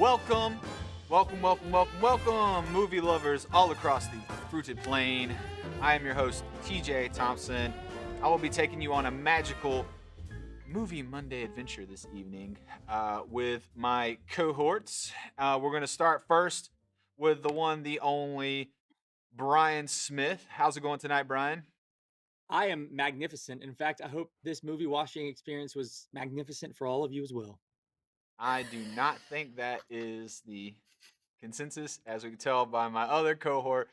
Welcome, welcome, movie lovers all across the fruited plain. I am your host, TJ Thompson. I will be taking you on a magical movie Monday adventure this evening with my cohorts. We're going to start first with the one, the only, Brian Smith. How's it going tonight, Brian? I am magnificent. In fact, I hope this movie watching experience was magnificent for all of you as well. I do not think that is the consensus, as we can tell by my other cohort,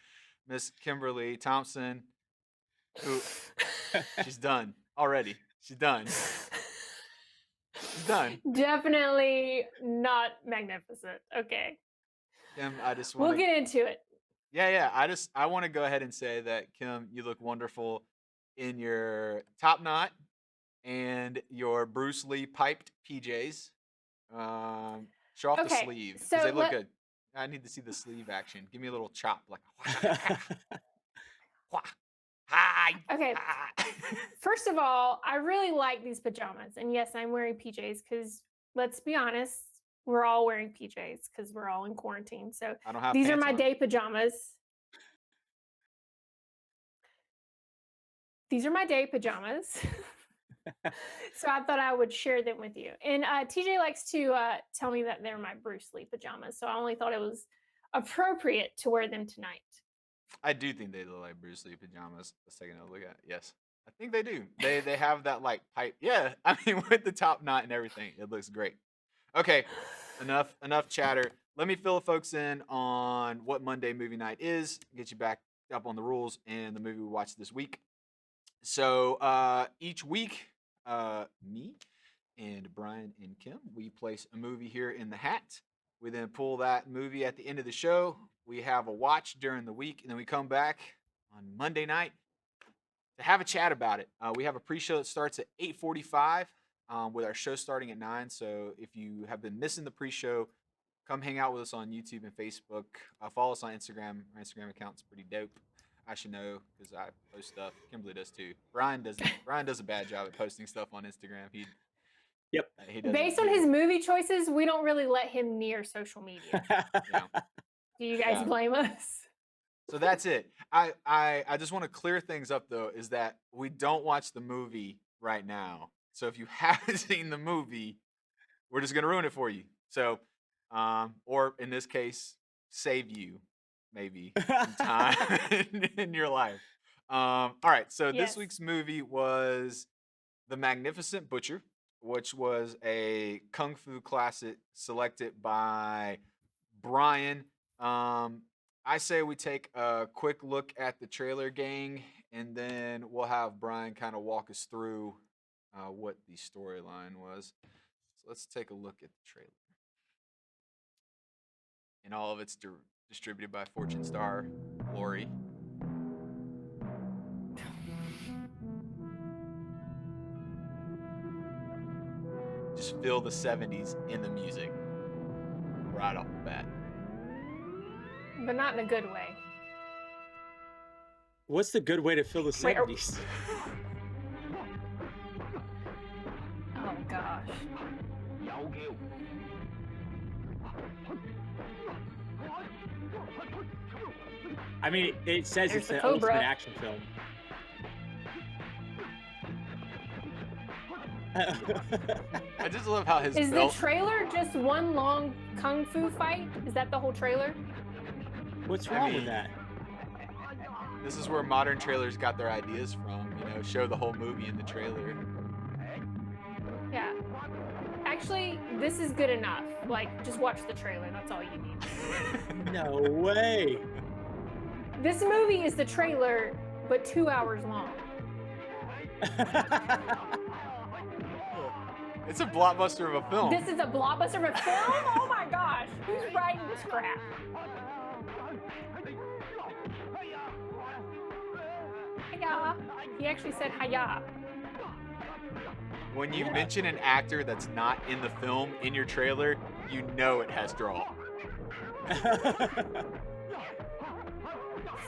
Miss Kimberly Thompson, who she's done already. She's done. She's done. Definitely not magnificent. Okay. Kim, I just want We'll get into it. Yeah. I want to go ahead and say that, Kim, you look wonderful in your top knot and your Bruce Lee piped PJs. Show off the sleeve because they look good. I need to see the sleeve action. Give me a little chop, like. Hi. Okay. First of all, I really like these pajamas, and yes, I'm wearing PJs because let's be honest, we're all wearing PJs because we're all in quarantine. So I don't have these are my on. day pajamas. These are my day pajamas. So I thought I would share them with you. And TJ likes to tell me that they're my Bruce Lee pajamas. So I only thought it was appropriate to wear them tonight. I do think they look like Bruce Lee pajamas. Let's take another look at it. Yes, I think they do. They have that like pipe. Yeah, I mean with the top knot and everything, it looks great. Okay, enough chatter. Let me fill the folks in on what Monday movie night is. Get you back up on the rules and the movie we watched this week. So each week, me and Brian and Kim, we place a movie here in the hat. We then pull that movie at the end of the show. We have a watch during the week, and then we come back on Monday night to have a chat about it. We have a pre-show that starts at 8:45 with our show starting at 9. So if you have been missing the pre-show, come hang out with us on YouTube and Facebook. Follow us on Instagram. Our Instagram account's pretty dope. I should know because I post stuff. Kimberly does too. Brian does a bad job at posting stuff on Instagram. He Based on his movie choices, we don't really let him near social media. Yeah. Do you guys blame us? So that's it. I just want to clear things up though, is that we don't watch the movie right now. So if you haven't seen the movie, we're just gonna ruin it for you. So, or in this case, save you maybe some time in your life. All right. So this week's movie was The Magnificent Butcher, which was a kung fu classic selected by Brian. I say we take a quick look at the trailer, gang, and then we'll have Brian kind of walk us through what the storyline was. So let's take a look at the trailer. And all of it's distributed by Fortune Star Glory. Just feel the 70s in the music right off the bat. But not in a good way. What's the good way to fill the 70s? Oh gosh. I mean, it says it's the ultimate action film. I just love how his Is the trailer just one long kung fu fight? Is that the whole trailer? What's wrong with that? This is where modern trailers got their ideas from, show the whole movie in the trailer. Yeah. Actually, this is good enough. Like, just watch the trailer. That's all you need. No way. This movie is the trailer, but 2 hours long. It's a blockbuster of a film. This is a blockbuster of a film? Oh my gosh. Who's writing this crap? Hiya. He actually said hiya. When you mention an actor that's not in the film in your trailer, you know it has draw.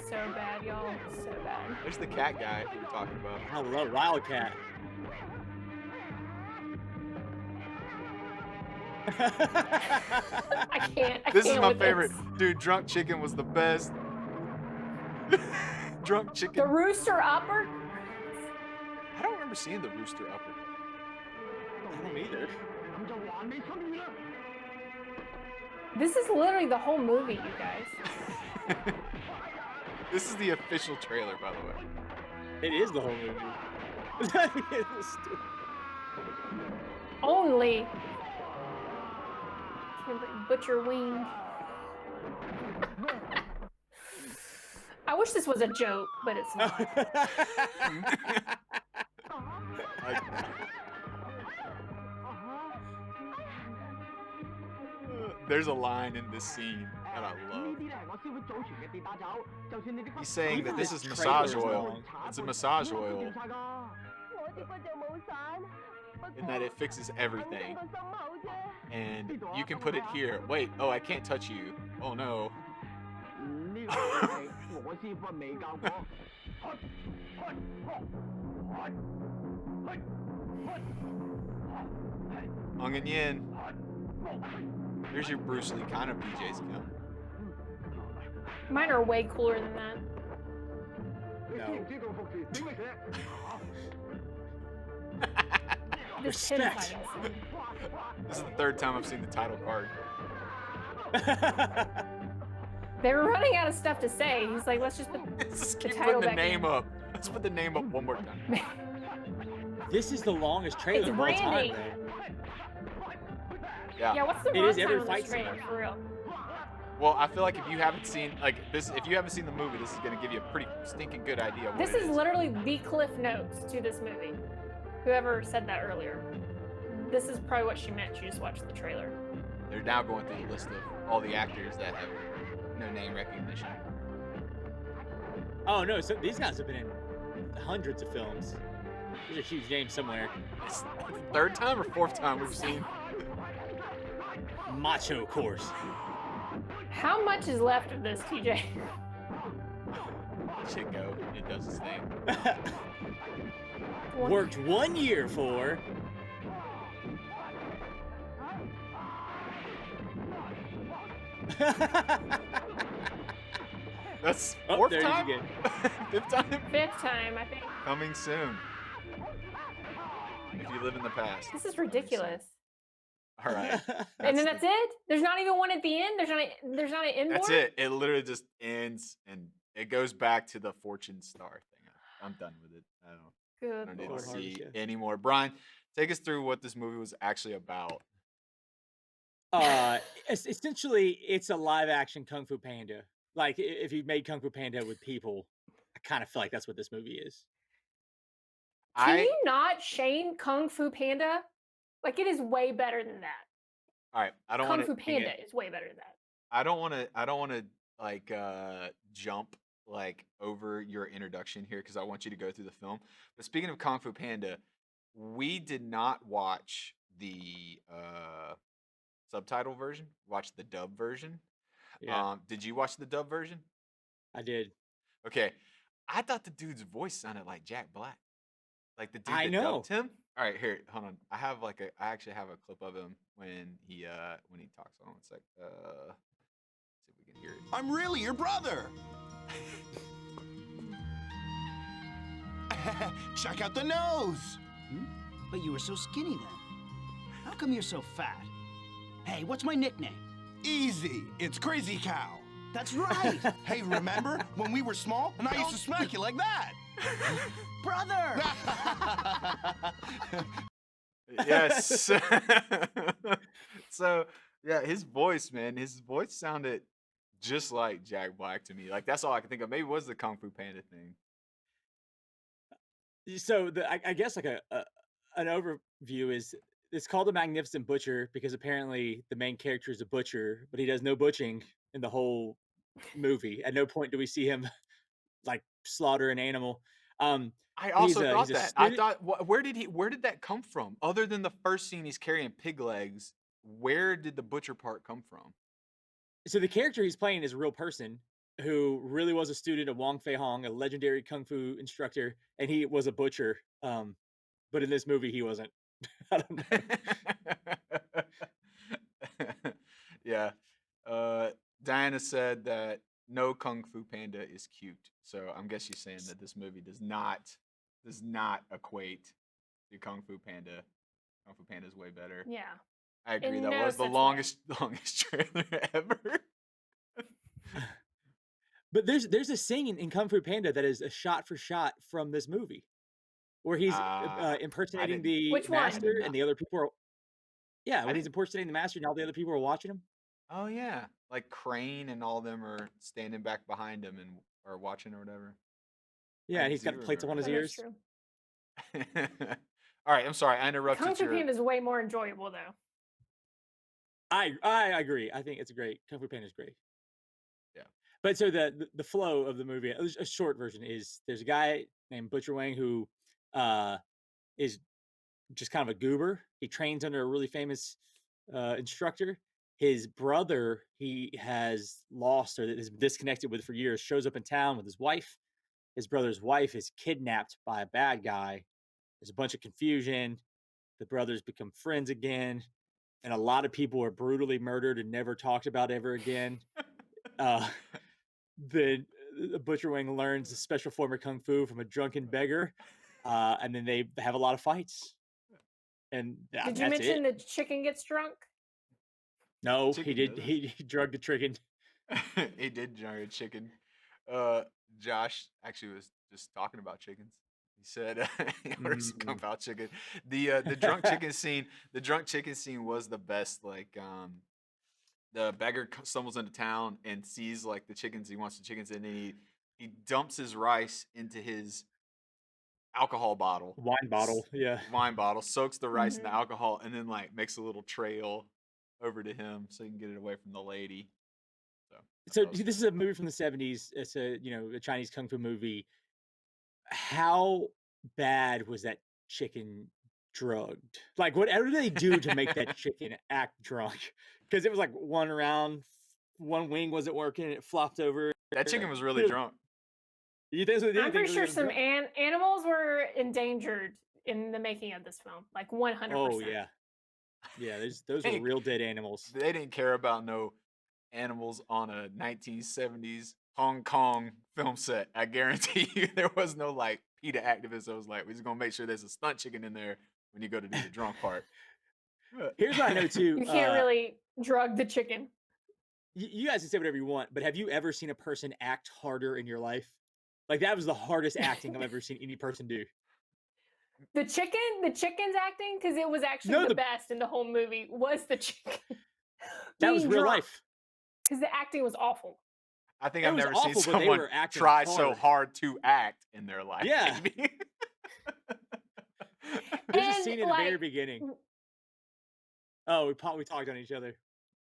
So bad, y'all. So bad. There's the cat guy we were talking about. I love Wildcat. I can't. I This is can't my with favorite. this. Dude, drunk chicken was the best. Drunk The chicken. rooster upper. I don't remember seeing the rooster upper. I don't either. This is literally the whole movie, you guys. This is the official trailer, by the way. It is the whole movie. It was stupid. Only Butcher Wing. I wish this was a joke, but it's not. There's a line in this scene that I love. He's saying that this is This massage trailer is oil. long. It's a massage oil, and that it fixes everything. And you can put it here. Wait, oh, I can't touch you. Oh no. Hung and Yin. There's your Bruce Lee kind of BJ's count. Mine are way cooler than that. No. This pin Respect. fighting scene. This is the third time I've seen the title card. They were running out of stuff to say. He's like, let's just put Let's just the keep title putting the back name in. up. Let's put the name up one more time. This is the longest trailer It's of all time, branding. though. Yeah. Yeah, what's the It is runtime every on this fight trailer, scene. for real? Well, I feel like if you haven't seen if you haven't seen the movie, this is gonna give you a pretty stinking good idea of what This it is literally the cliff notes to this movie. Whoever said that earlier. This is probably what she meant. She just watched the trailer. They're now going through the list of all the actors that have no name recognition. Oh no! So these guys have been in hundreds of films. There's a huge name somewhere. It's the third time or fourth time we've seen. Macho Course. How much is left of this, TJ? Shit go. It does its thing. Worked 1 year for. That's Oh, fourth there it is time? again. Fifth time? Fifth time, I think. Coming soon. If you live in the past. This is ridiculous. All right. And then that's it? There's not even one at the end? There's not an end That's board? it. It literally just ends and it goes back to the fortune star thing. I'm done with it. I Good don't need to lord. Lord. see Yeah. anymore. Brian, take us through what this movie was actually about. Essentially, it's a live-action Kung Fu Panda. Like if you made Kung Fu Panda with people, I kind of feel like that's what this movie is. Can you not shame Kung Fu Panda? Like, it is way better than that. All right. I don't Kung want Fu to. Panda is way better than that. I don't want to like jump like over your introduction here because I want you to go through the film. But speaking of Kung Fu Panda, we did not watch the subtitle version. Watch the dub version. Yeah, Did you watch the dub version? I did. Okay. I thought the dude's voice sounded like Jack Black. Like the dude I that know. dubbed him. All right, here, hold on. I actually have a clip of him when he talks. Hold on one sec. See if we can hear it. I'm really your brother. Check out the nose. But you were so skinny then. How come you're so fat? Hey, what's my nickname? Easy. It's Crazy Cow. That's right. Hey, remember when we were small and I used to smack you like that? Brother! Yes. So yeah, his voice sounded just like Jack Black to me. Like that's all I can think of. Maybe it was the Kung Fu Panda thing. So I guess like an overview is it's called The Magnificent Butcher because apparently the main character is a butcher, but he does no butchering in the whole movie. At no point do we see him like slaughter an animal. I also thought he's a that. I student- thought, where did that come from? Other than the first scene, he's carrying pig legs. Where did the butcher part come from? So the character he's playing is a real person who really was a student of Wong Fei Hong, a legendary kung fu instructor, and he was a butcher. But in this movie, he wasn't. I don't know. Yeah. Diana said that no Kung Fu Panda is cute. So I'm guess she's saying that this movie does not equate to Kung Fu Panda. Kung Fu Panda is way better. Yeah. I agree. In That no was the such way. longest trailer ever. But there's a scene in Kung Fu Panda that is a shot for shot from this movie, where he's impersonating didn't- the Which one? I master, did and the other people are. Yeah, when he's didn't- impersonating the master, and all the other people are watching him. Oh yeah, like Crane and all them are standing back behind him and are watching or whatever. Yeah, I and he's got do the plates up on remember his That is ears. true. All right, I'm sorry, I Kung interrupted Fu your. Panda is way more enjoyable though. I agree. I think it's great. Kung Fu Panda is great. Yeah. But so the flow of the movie, a short version is there's a guy named Butcher Wang who is just kind of a goober. He trains under a really famous instructor. His brother he has lost or is disconnected with for years shows up in town with his wife. His brother's wife is kidnapped by a bad guy. There's a bunch of confusion. The brothers become friends again, and a lot of people are brutally murdered and never talked about ever again. The Butcher Wing learns a special form of kung fu from a drunken beggar, and then they have a lot of fights. And Did you that's mention it. the chicken gets drunk? No, Chicken he did. does. He drugged the chicken. He did giant chicken. Josh actually was just talking about chickens. He said he ordered some Kung Pao chicken. The drunk chicken scene. The drunk chicken scene was the best. Like the beggar stumbles into town and sees like the chickens. He wants the chickens, and then he dumps his rice into his alcohol bottle, Wine bottle, yeah. wine bottle, soaks the rice in the Mhm. alcohol, and then like makes a little trail over to him so he can get it away from the lady. So, I So thought it was this is a movie from the 70s. It's a Chinese kung fu movie. How bad was that chicken drugged? Like, what did they do to make that chicken act drunk? Because it was like one round, one wing wasn't working, it flopped over. That chicken was really drunk. You think so? I'm pretty sure some animals were endangered in the making of this film, like 100%. Oh yeah, yeah. Those were Hey, real dead animals. They didn't care about no animals on a 1970s Hong Kong film set. I guarantee you there was no like PETA activist that was like, we're just gonna make sure there's a stunt chicken in there when you go to do the drunk part. Here's what I know too. You can't really drug the chicken. You guys can say whatever you want, but have you ever seen a person act harder in your life? Like that was the hardest acting I've ever seen any person do. The chicken's acting, because it was actually the best in the whole movie, was the chicken. That was real life. Because the acting was awful. I think It I've was never awful, seen but they someone were acting try so hard. hard to act in their life. Yeah. maybe. There's a And, scene in the very like- beginning. Oh, we talked on each other.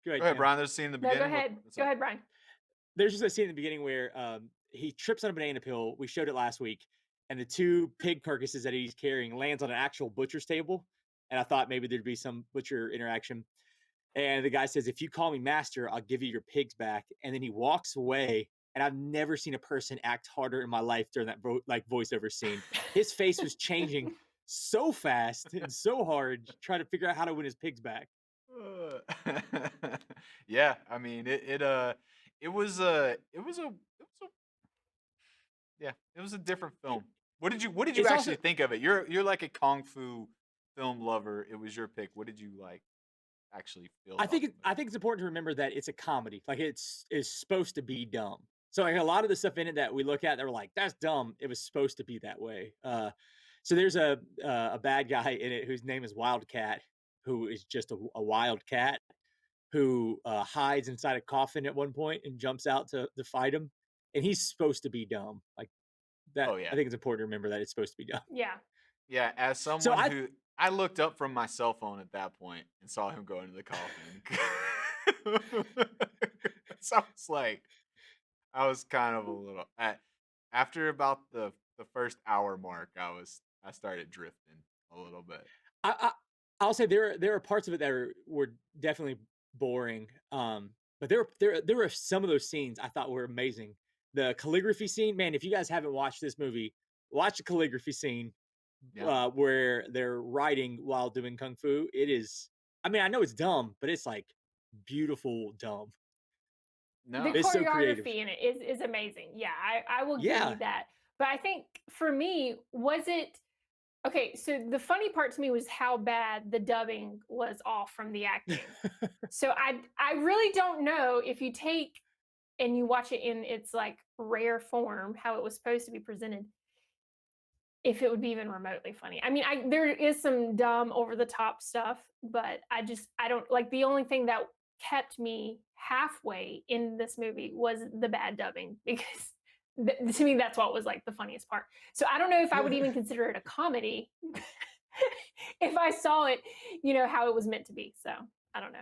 Go ahead, Go ahead, Kim. Brian. There's a scene in the No, beginning. go ahead. What's Go up? ahead, Brian. There's just a scene in the beginning where he trips on a banana peel. We showed it last week, and the two pig carcasses that he's carrying lands on an actual butcher's table. And I thought maybe there'd be some butcher interaction. And the guy says, "If you call me master, I'll give you your pigs back." And then he walks away. And I've never seen a person act harder in my life during that voiceover scene. His face was changing so fast and so hard, trying to figure out how to win his pigs back. Yeah, I mean it was a different film. What did you It's actually also- think of it? You're like a kung fu film lover. It was your pick. What did you like actually feel? I think it's important to remember that it's a comedy. Like it's supposed to be dumb. So like a lot of the stuff in it that we look at, they're like, "That's dumb." It was supposed to be that way. So there's a bad guy in it whose name is Wildcat, who is just a wild cat who hides inside a coffin at one point and jumps out to fight him. And he's supposed to be dumb. Like that. Oh, yeah. I think it's important to remember that it's supposed to be dumb. Yeah. Yeah, as someone who I looked up from my cell phone at that point and saw him go into the coffin. So I was kind of a little after about the first hour mark, I started drifting a little bit. I'll say there are parts of it that were definitely boring. But there were some of those scenes I thought were amazing. The calligraphy scene, man, if you guys haven't watched this movie, watch the calligraphy scene where they're writing while doing kung fu. It is, I mean, I know it's dumb, but it's like beautiful dumb. No. The It's so creative. choreography in it is amazing. Yeah, I will give Yeah. you that. But I think for me, was it okay? So the funny part to me was how bad the dubbing was off from the acting. So I really don't know if you take and you watch it in its like rare form, how it was supposed to be presented, if it would be even remotely funny. I mean, there is some dumb over the top stuff, but I don't like the only thing that kept me halfway in this movie was the bad dubbing because to me that's what was like the funniest part. So I don't know if I would even consider it a comedy if I saw it, how it was meant to be. So I don't know.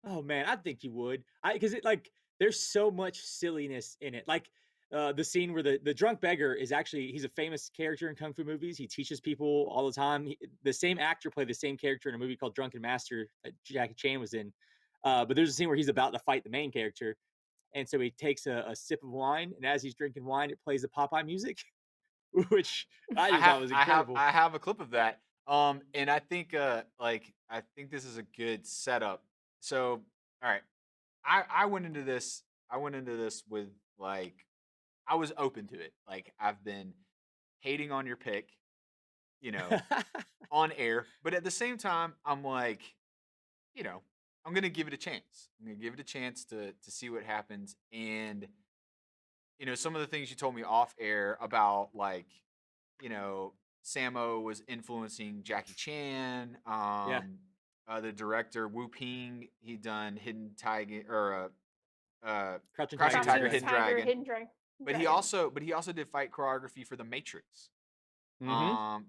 Oh man, I think you would. Because it like there's so much silliness in it. Like the scene where the drunk beggar is actually he's a famous character in kung fu movies. He teaches people all the time. The same actor played the same character in a movie called Drunken Master that Jackie Chan was in. But there's a scene where he's about to fight the main character, and so he takes a sip of wine, and as he's drinking wine, it plays the Popeye music, which I just thought was incredible. I have a clip of that. And I think I think this is a good setup. So, all right. I went into this with like I was open to it. Like I've been hating on your pick, you know, on air, but at the same time I'm like, you know, I'm going to give it a chance. I'm going to give it a chance to see what happens and some of the things you told me off air about like, Sammo was influencing Jackie Chan. Yeah. The director Wu Ping, he done Hidden Tiger or Crouching Crouching Tiger, Tiger, Hidden Dragon. Dragon. But he also did fight choreography for The Matrix.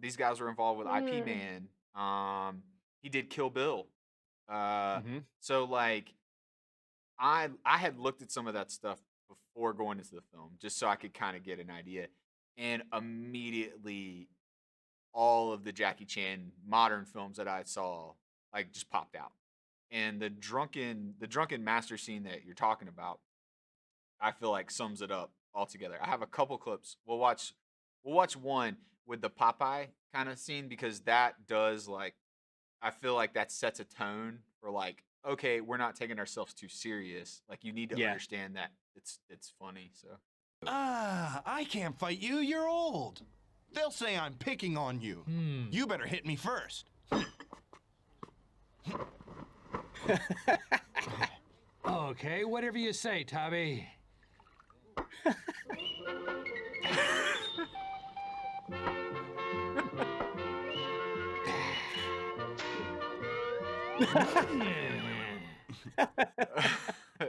These guys were involved with IP Man. He did Kill Bill. So like I had looked at some of that stuff before going into the film just so I could kind of get an idea. And immediately all of the Jackie Chan modern films that I saw like just popped out. And the drunken master scene that you're talking about, I feel like sums it up altogether. I have a couple clips. We'll watch one with the Popeye kind of scene because that does like I feel like that sets a tone for like, okay, we're not taking ourselves too serious. Like you need to understand that it's funny. So I can't fight you. You're old. They'll say I'm picking on you. You better hit me first. Okay, whatever you say, Tabby.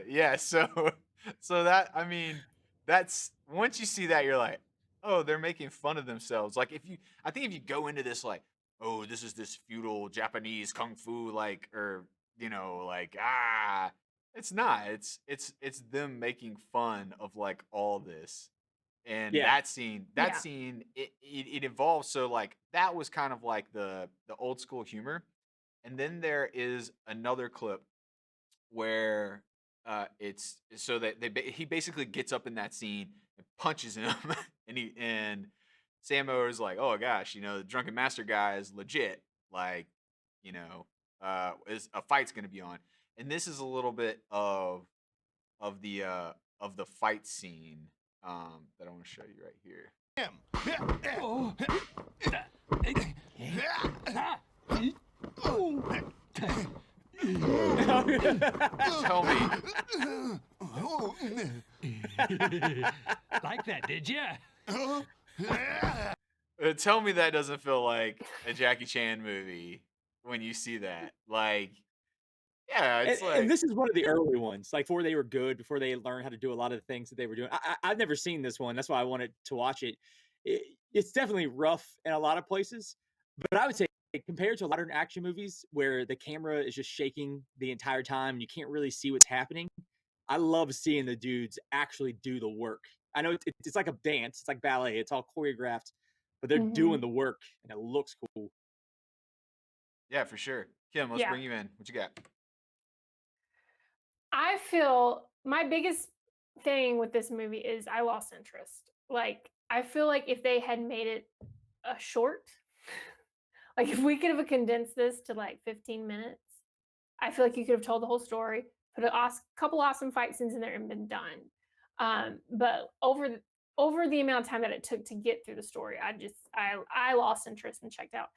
yeah, so that I mean, that's once you see that you're like, oh, they're making fun of themselves. Like I think if you go into this like, oh, this is this feudal Japanese kung fu like or like it's not. It's them making fun of like all this. And that scene it evolves so like that was kind of like the old school humor. And then there is another clip where it's so that he basically gets up in that scene and punches him and Sammo is like, oh gosh, the drunken master guy is legit, like is a fight's gonna be on. And this is a little bit of the fight scene that I want to show you right here. Tell me. Like that, did ya? Tell me that doesn't feel like a Jackie Chan movie when you see that. Like, yeah, it's and this is one of the early ones, like before they were good, before they learned how to do a lot of the things that they were doing. I've never seen this one. That's why I wanted to watch it. It's definitely rough in a lot of places, but I would say compared to modern action movies where the camera is just shaking the entire time and you can't really see what's happening, I love seeing the dudes actually do the work. I know it's like a dance, it's like ballet, it's all choreographed, but they're doing the work and it looks cool. Yeah, for sure. Kim, let's bring you in. What you got? I feel my biggest thing with this movie is I lost interest. Like, I feel like if they had made it a short, like if we could have condensed this to like 15 minutes, I feel like you could have told the whole story put a couple awesome fight scenes in there and been done. But over the amount of time that it took to get through the story, I lost interest and checked out.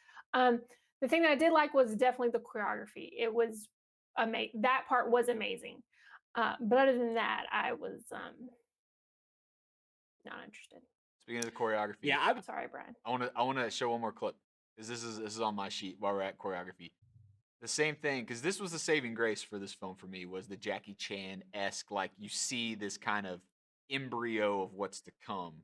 The thing that I did like was definitely the choreography. It was amazing. That part was amazing. But other than that, I was not interested. Speaking of the choreography, Yeah, I'm sorry, Brian. I want to show one more clip because this is on my sheet while we're at choreography. The same thing, because this was the saving grace for this film for me, was the Jackie Chan-esque, like you see this kind of embryo of what's to come,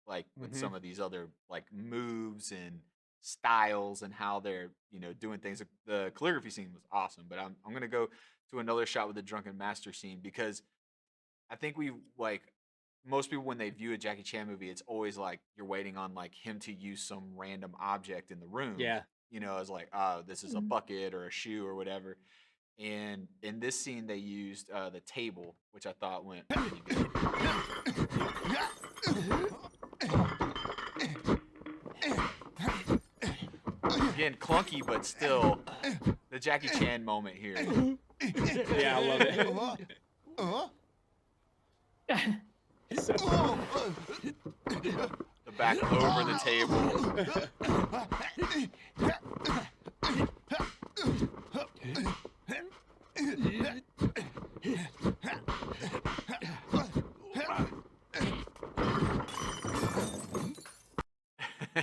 like with some of these other like moves and styles and how they're doing things. The calligraphy scene was awesome, but I'm gonna go to another shot with the drunken master scene because I think we like most people when they view a Jackie Chan movie, it's always like you're waiting on like him to use some random object in the room. Yeah. As like, oh, this is a bucket or a shoe or whatever. And in this scene, they used the table, which I thought went pretty good. Again, clunky, but still the Jackie Chan moment here. Yeah, I love it. The back over the table.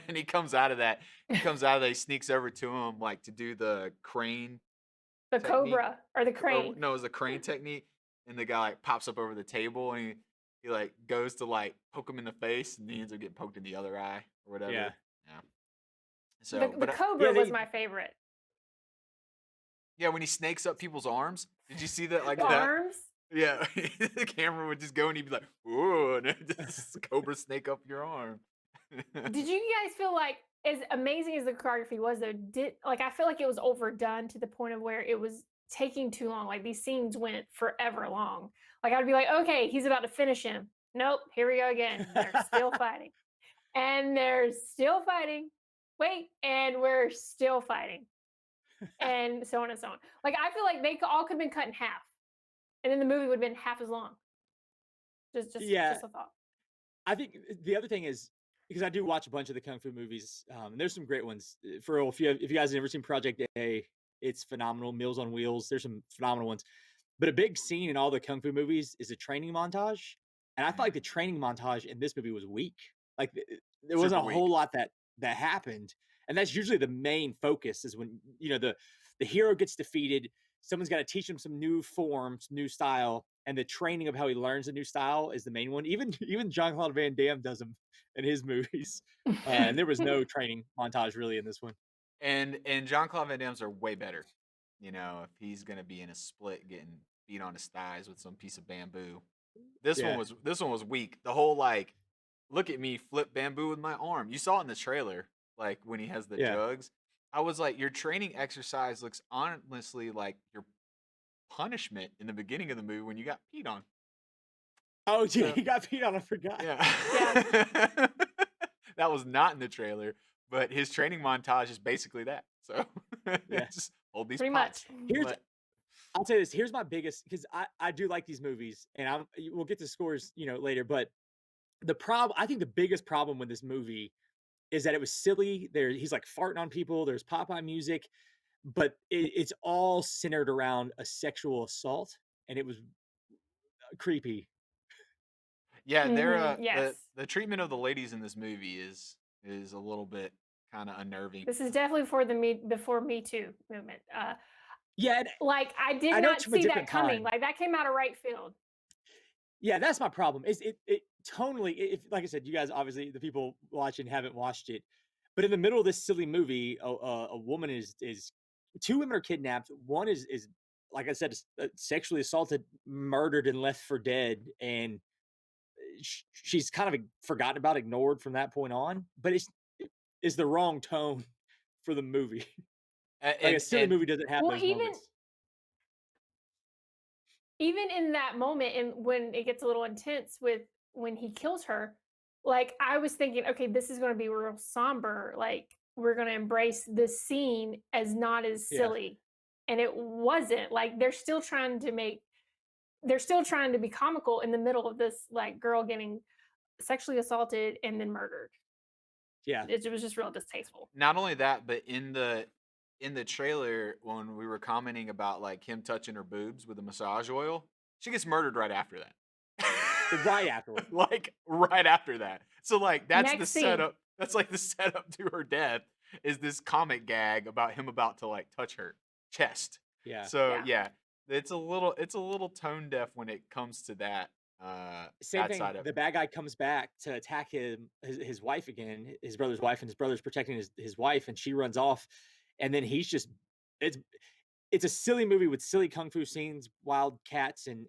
And he comes out of that. He sneaks over to him like to do the crane. The technique. cobra or the crane. No, it was the crane technique. And the guy like pops up over the table and he like goes to like poke him in the face and he ends up getting poked in the other eye or whatever. Yeah. So the cobra was my favorite. Yeah, when he snakes up people's arms. Did you see that? Like The that? arms. Yeah, the camera would just go and he'd be like, "Whoa!" and it just cobra snake up your arm. Did you guys feel like, as amazing as the choreography was, though, I feel like it was overdone to the point of where it was taking too long. Like these scenes went forever long. Like I'd be like, okay, he's about to finish him. Nope, here we go again. They're still fighting, and they're still fighting. Wait, and we're still fighting, and so on and so on. Like I feel like they all could have been cut in half, and then the movie would have been half as long. Just a thought. I think the other thing is, because I do watch a bunch of the Kung Fu movies, and there's some great ones. For if you guys have never seen Project A, it's phenomenal. Meals on Wheels, there's some phenomenal ones. But a big scene in all the Kung Fu movies is a training montage. And I felt like the training montage in this movie was weak. Like there wasn't a whole lot that happened. And that's usually the main focus is when, the hero gets defeated. Someone's got to teach him some new forms, new style. And the training of how he learns a new style is the main one. Even Jean-Claude Van Damme does them in his movies. And there was no training montage really in this one. And Jean-Claude Van Damme's are way better. If he's gonna be in a split getting beat on his thighs with some piece of bamboo. This one was weak. The whole like, look at me flip bamboo with my arm. You saw it in the trailer, like when he has the jugs. I was like, your training exercise looks honestly like your punishment in the beginning of the movie when you got peed on. Oh, yeah, he got peed on. I forgot. Yeah. That was not in the trailer, but his training montage is basically that. So just hold these pretty pots. much. I'll tell you this. Here's my biggest, because I do like these movies, and we'll get to scores later. But I think the biggest problem with this movie is that it was silly. He's like farting on people. There's Popeye music, but it's all centered around a sexual assault, and it was creepy. Yeah, they're yes. the treatment of the ladies in this movie is a little bit kind of unnerving. This is definitely before Me Too movement. Yeah, like I did not see that coming. Like that came out of right field. Yeah, that's my problem. Is it tonally? If like I said, you guys obviously the people watching haven't watched it, but in the middle of this silly movie, a woman is two women are kidnapped. One is like I said, sexually assaulted, murdered, and left for dead, and she's kind of forgotten about, ignored from that point on. But it's the wrong tone for the movie. Like a silly movie doesn't have those moments. Even in that moment, and when it gets a little intense with when he kills her, like I was thinking, okay, this is going to be real somber. Like we're going to embrace this scene as not as silly, and it wasn't. Like they're still trying to make they're still trying to be comical in the middle of this like girl getting sexually assaulted and then murdered. Yeah. It was just real distasteful. Not only that, but in the trailer when we were commenting about like him touching her boobs with the massage oil, she gets murdered right after that. Right afterward. Like right after that. So like that's the Next scene. setup. That's like the setup to her death is this comic gag about him about to like touch her chest. Yeah. So Yeah. yeah, it's a little tone deaf when it comes to that. Same that thing. side of The it. bad guy comes back to attack his wife again, his brother's wife, and his brother's protecting his wife, and she runs off, and then he's just it's a silly movie with silly kung fu scenes, wild cats and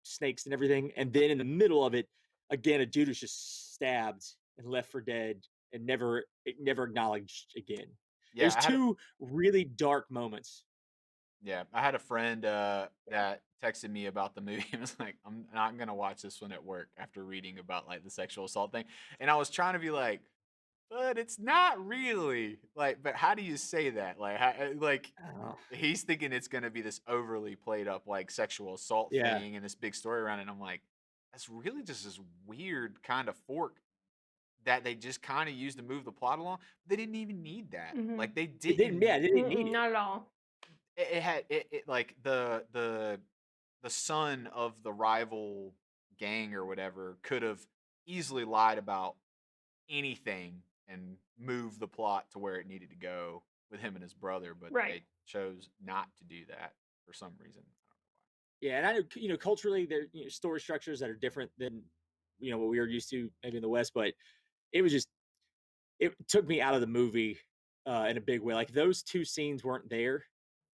snakes and everything, and then in the middle of it, again, a dude is just stabbed and left for dead and never acknowledged again. Yeah, There's two really dark moments. Yeah, I had a friend that texted me about the movie and was like, "I'm not gonna watch this one at work after reading about like the sexual assault thing." And I was trying to be like, "But it's not really like." But how do you say that? Like, like Oh. he's thinking it's gonna be this overly played up like sexual assault Yeah. thing and this big story around it. And I'm like, that's really just this weird kind of fork that they just kind of used to move the plot along. They didn't even need that. Mhm. Like they It didn't, didn't. yeah, they didn't need Mm-mm, it. not at all. It had it like the son of the rival gang or whatever could have easily lied about anything and moved the plot to where it needed to go with him and his brother, but Right. they chose not to do that for some reason. Yeah, and I know, culturally there story structures that are different than what we were used to maybe in the West, but it was just it took me out of the movie in a big way. Like those two scenes weren't there.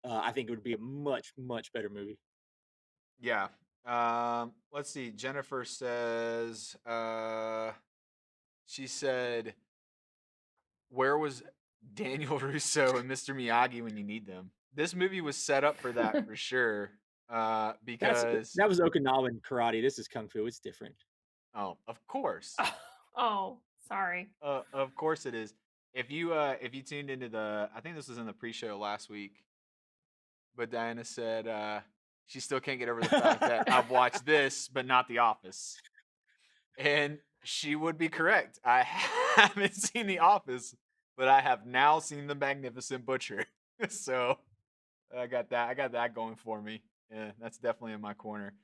I think it would be a much better movie. Yeah. Let's see. Jennifer says she said, "Where was Daniel Russo and Mr. Miyagi when you need them?" This movie was set up for that for sure. Because that was Okinawan karate. This is kung fu. It's different. oh, of course. Oh, sorry. Of course it is. If you tuned into I think this was in the pre-show last week, but Diana said she still can't get over the fact that I've watched this but not The Office. And she would be correct. I haven't seen The Office, but I have now seen The Magnificent Butcher. So I got that going for me. Yeah, that's definitely in my corner.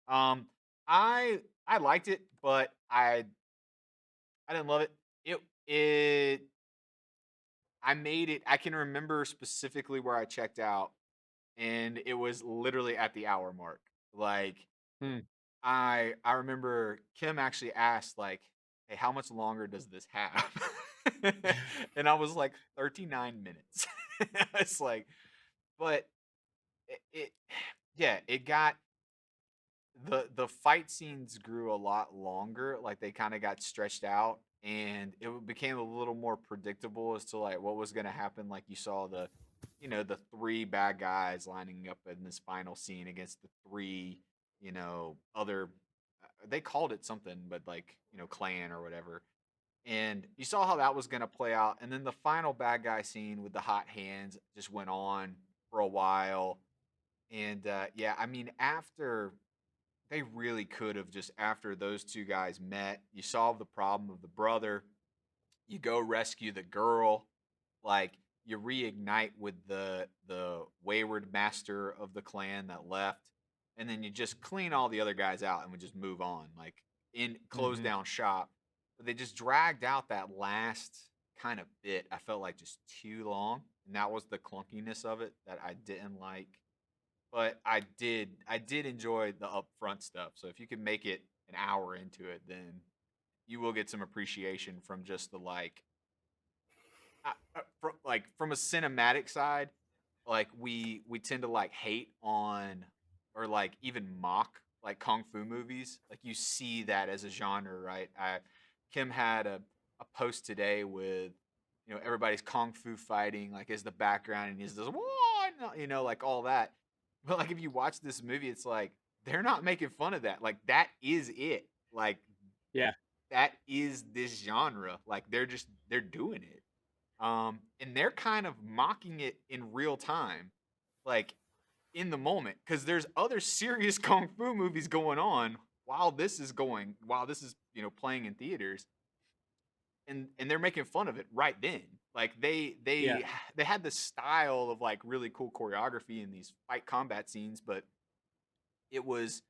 I liked it, but I didn't love it. It I made it. I can remember specifically where I checked out, and it was literally at the hour mark. Like Hmm. I remember Kim actually asked like, "Hey, how much longer does this have?" And I was like, 39 minutes. It's like, but it yeah, it got the fight scenes grew a lot longer, like they kind of got stretched out, and became a little more predictable as to like what was going to happen. Like you saw the three bad guys lining up in this final scene against the three other, they called it something, but like clan or whatever, and you saw how that was going to play out, and then the final bad guy scene with the hot hands just went on for a while. And yeah, I mean, after they really could have just after those two guys met, you solve the problem of the brother, you go rescue the girl, like you reignite with the wayward master of the clan that left, and then you just clean all the other guys out and we just move on, like in close Mhm. down shop. But they just dragged out that last kind of bit. I felt like just too long, and that was the clunkiness of it that I didn't like. But I did enjoy the upfront stuff. So if you can make it an hour into it, then you will get some appreciation from just the like from a cinematic side. Like we tend to like hate on or like even mock like kung fu movies. Like you see that as a genre, right? Kim had a post today with everybody's kung fu fighting like as the background, and he's this like all that. But like if you watch this movie, it's like they're not making fun of that. Like that is it. Like Yeah. that is this genre. Like they're doing it. And they're kind of mocking it in real time. Like in the moment because there's other serious kung fu movies going on while this is playing in theaters, and they're making fun of it right then. Like Yeah. they had this style of like really cool choreography in these fight combat scenes, but it was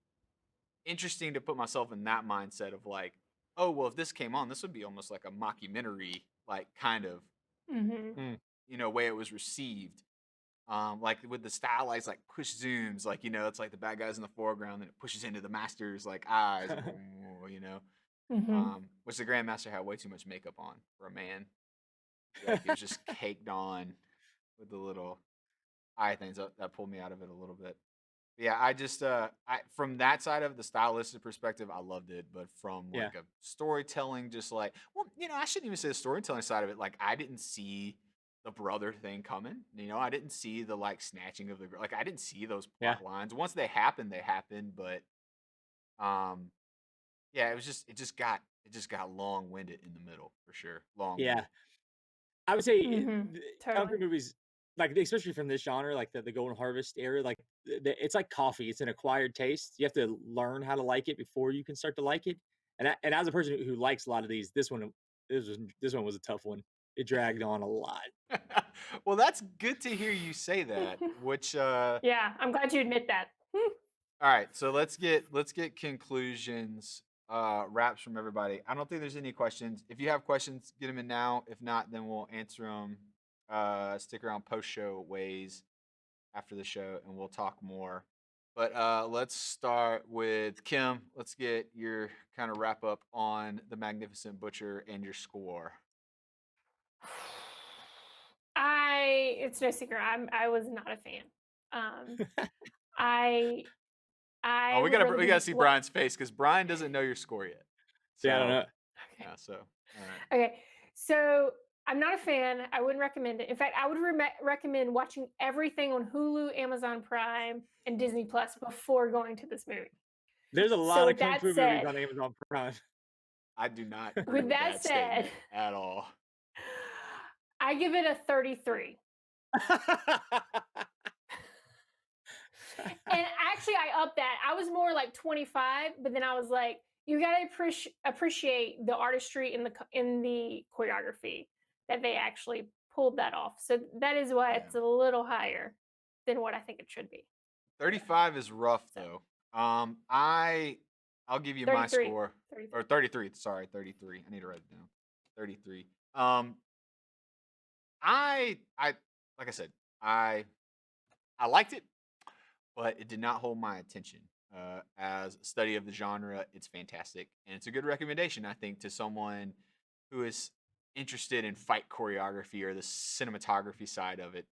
interesting to put myself in that mindset of like, oh well, if this came on, this would be almost like a mockumentary, like kind of Mm-hmm. way it was received. Like with the stylized like push zooms, like it's like the bad guys in the foreground, and it pushes into the master's like eyes, Mm-hmm. which the Grandmaster had way too much makeup on for a man. Like it was just caked on with the little eye things that pulled me out of it a little bit. But yeah, I just from that side of the stylistic perspective, I loved it. But from Yeah. like a storytelling, just like, well, I shouldn't even say the storytelling side of it. Like I didn't see the brother thing coming. I didn't see the like snatching of the like I didn't see those Yeah. plot lines. Once they happened, they happened. But yeah, it just got long winded in the middle for sure. Long Yeah. winded. I would say Mm-hmm. kung fu Totally. movies, like especially from this genre, like the Golden Harvest era, like it's like coffee. It's an acquired taste. You have to learn how to like it before you can start to like it. And as a person who likes a lot of these, this one was a tough one. It dragged on a lot. Well, that's good to hear you say that. Which Yeah, I'm glad you admit that. all right, so let's get conclusions, wraps from everybody. I don't think there's any questions. If you have questions, get them in now. If not, then we'll answer them. Stick around post show ways after the show, and we'll talk more. But let's start with Kim. Let's get your kind of wrap up on the Magnificent Butcher and your score. It's no secret. I was not a fan. I Oh, we would rather gotta be see Brian's face because Brian doesn't know your score yet. So, Yeah, I don't know. Okay. yeah, so all right. Okay, so I'm not a fan. I wouldn't recommend it. In fact, I would recommend watching everything on Hulu, Amazon Prime, and Disney Plus before going to this movie. There's a So lot of with kung that fu movies said, on Amazon Prime. I do not agree with with that that said, statement at all. I give it a 33. And actually, I upped that. I was more like 25, but then I was like, you gotta appreciate the artistry in the choreography that they actually pulled that off. So that is why Yeah. it's a little higher than what I think it should be. 35 is rough though. I'll give you my 33. score. 33. Or 33. Sorry, 33. I need to write it down. 33. I like I said, I liked it, but it did not hold my attention. As a study of the genre, it's fantastic, and it's a good recommendation, I think, to someone who is interested in fight choreography or the cinematography side of it.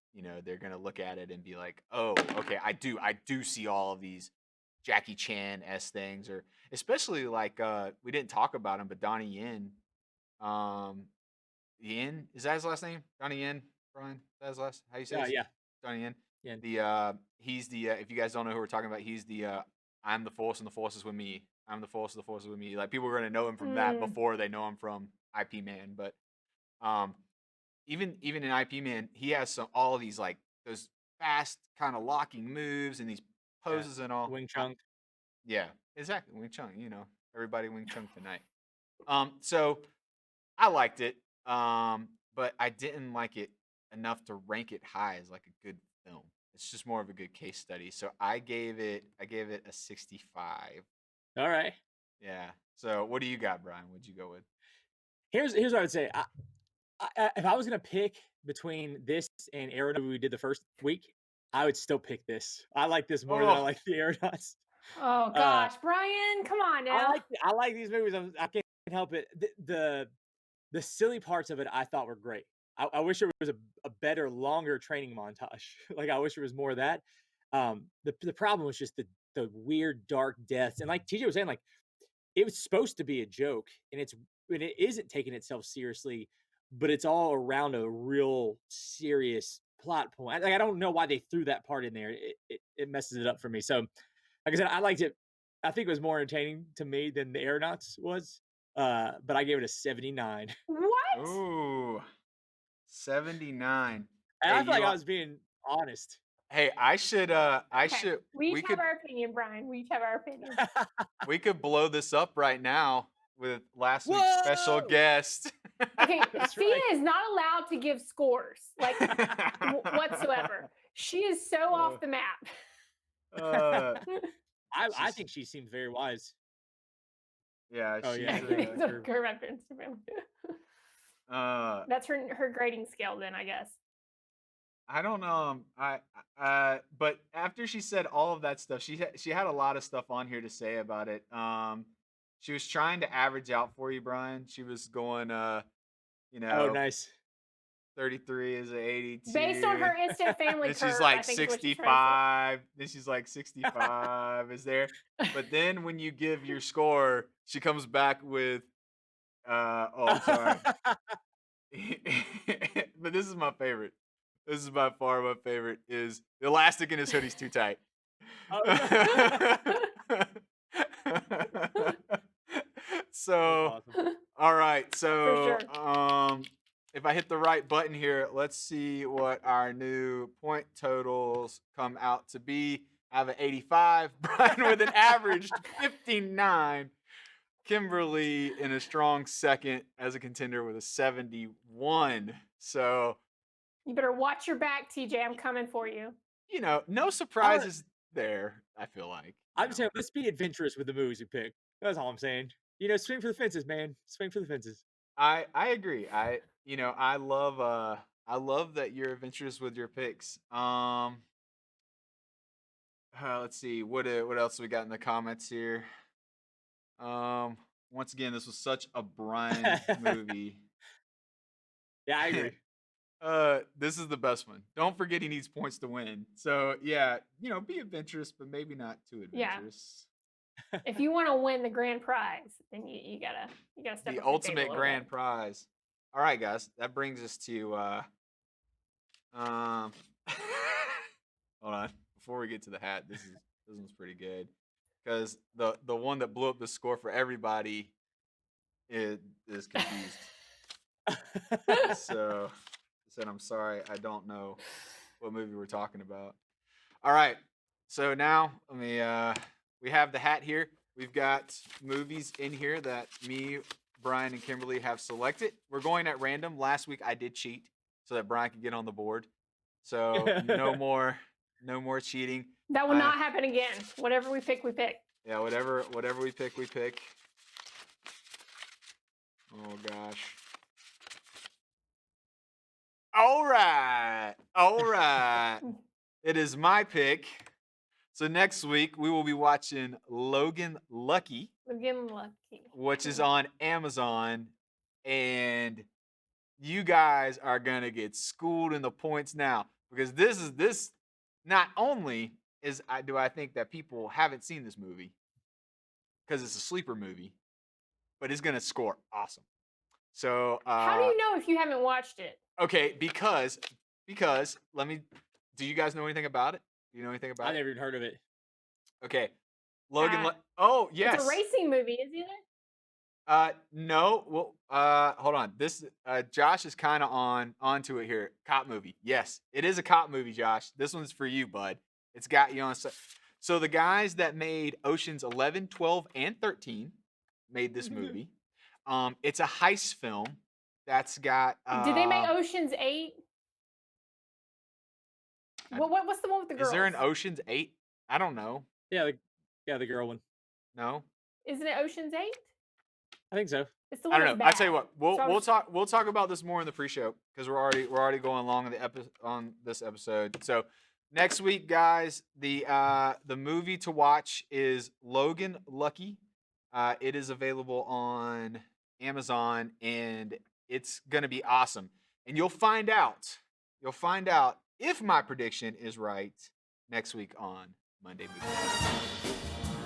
They're gonna look at it and be like, "Oh, okay, I do see all of these Jackie Chan s things," or especially like we didn't talk about him, but Donnie Yen. Um, Yen, is that his last name? Donnie Yen, Brian. Is that his last? How you say it? Yeah. Donnie Yen. Yeah. He's the if you guys don't know who we're talking about, he's the I'm the force and the force is with me. I'm the force, the force is with me. Like people are gonna know him from that before they know him from IP Man. But even in IP Man, he has all of these like those fast kind of locking moves and these poses and all. Wing Chun. Yeah, exactly. Wing Chun, everybody Wing Chun tonight. So I liked it. But I didn't like it enough to rank it high as like a good film. It's just more of a good case study. So I gave it a 65. All right. Yeah. So what do you got, Brian? What'd you go with? Here's what I would say. If I was gonna pick between this and Aeronauts we did the first week, I would still pick this. I like this more than I like the Aeronauts. Oh gosh, Brian, come on now. I like these movies. I can't help it. The silly parts of it I thought were great. I wish there was a better, longer training montage. Like I wish there was more of that. The problem was just the weird, dark deaths, and like TJ was saying, like it was supposed to be a joke, and it isn't taking itself seriously, but it's all around a real serious plot point. Like I don't know why they threw that part in there. It messes it up for me. So, like I said, I liked it. I think it was more entertaining to me than the Aeronauts was. But I gave it a 79. What? Ooh, 79. And I Hey, feel like I was being honest. Hey, I should. Okay. We We each could. have our opinion, Brian. We each have our opinion. We could blow this up right now with last week's special Whoa! guest. Okay, That's Thea right. is not allowed to give scores like whatsoever. She is so off the map. Uh, I she's- think she seems very wise. yeah, Oh, she's. yeah, It's a her- curve after Instagram. That's her grading scale then, I guess. I don't know. But after she said all of that stuff, she had a lot of stuff on here to say about it. She was trying to average out for you, Brian. She was going, you know, Oh, nice. 33 is an 82. Based on her instant family Then curve, she's I like think is what she's trying 65. Then she's like 65 is there. But then when you give your score, she comes back with, oh, I'm sorry. But this is my favorite. This is by far my favorite. Is the elastic in his hoodie's too tight? Oh, no. So, That's awesome. all right. For So, sure. if I hit the right button here, let's see what our new point totals come out to be. I have an 85, Brian with an averaged 59. Kimberly in a strong second as a contender with a 71. So, You better watch your back, TJ. I'm coming for you. you know, no surprises there, I feel like. I'm just saying, let's be adventurous with the movies we pick. That's all I'm saying. You know, swing for the fences, man. Swing for the fences. I agree. I love that you're adventurous with your picks. Let's see what else we got in the comments here. Once again, this was such a Brian movie. Yeah, I agree. This is the best one. Don't forget he needs points to win. So yeah, be adventurous, but maybe not too Yeah. adventurous. If you want to win the grand prize, then you gotta step up The your game a ultimate little grand bit. prize. All right, guys, that brings us to hold on. Before we get to the hat, this one's pretty good because the one that blew up the score for everybody is confused. So I said, I'm sorry, I don't know what movie we're talking about. All right, so now let me. We have the hat here. We've got movies in here that me, Brian, and Kimberly have selected. We're going at random. Last week I did cheat so that Brian could get on the board. So no more cheating. That will not happen again. Whatever we pick, we pick. Yeah, whatever we pick, we pick. Oh gosh. All right. It is my pick. So next week we will be watching Logan Lucky, Again, lucky. which is on Amazon, and you guys are gonna get schooled in the points now because this not only do I think that people haven't seen this movie because it's a sleeper movie, but it's gonna score awesome. So How do you know if you haven't watched it? okay, because let me. Do you guys know anything about it? Do you know anything about I've it? never even heard of it. Okay, Logan. Uh, Oh yes. It's a racing movie, isn't it? No. Well, hold on. This Josh is kind of onto it here. Cop movie. Yes, it is a cop movie, Josh. This one's for you, bud. It's got you on. So the guys that made Oceans 11, 12, and 13 made this movie. It's a heist film that's got. Did they make Ocean's 8? What's the one with the girls? Is there an Ocean's 8? I don't know. Yeah, the girl one. No. Isn't it Ocean's 8? I think so. It's the I one don't know. that's I'll tell you bad. what. So I was- We'll talk about this more in the pre-show because we're already going along on this episode. So next week, guys, the movie to watch is Logan Lucky. It is available on Amazon and it's gonna be awesome. And you'll find out if my prediction is right next week on Monday Movie.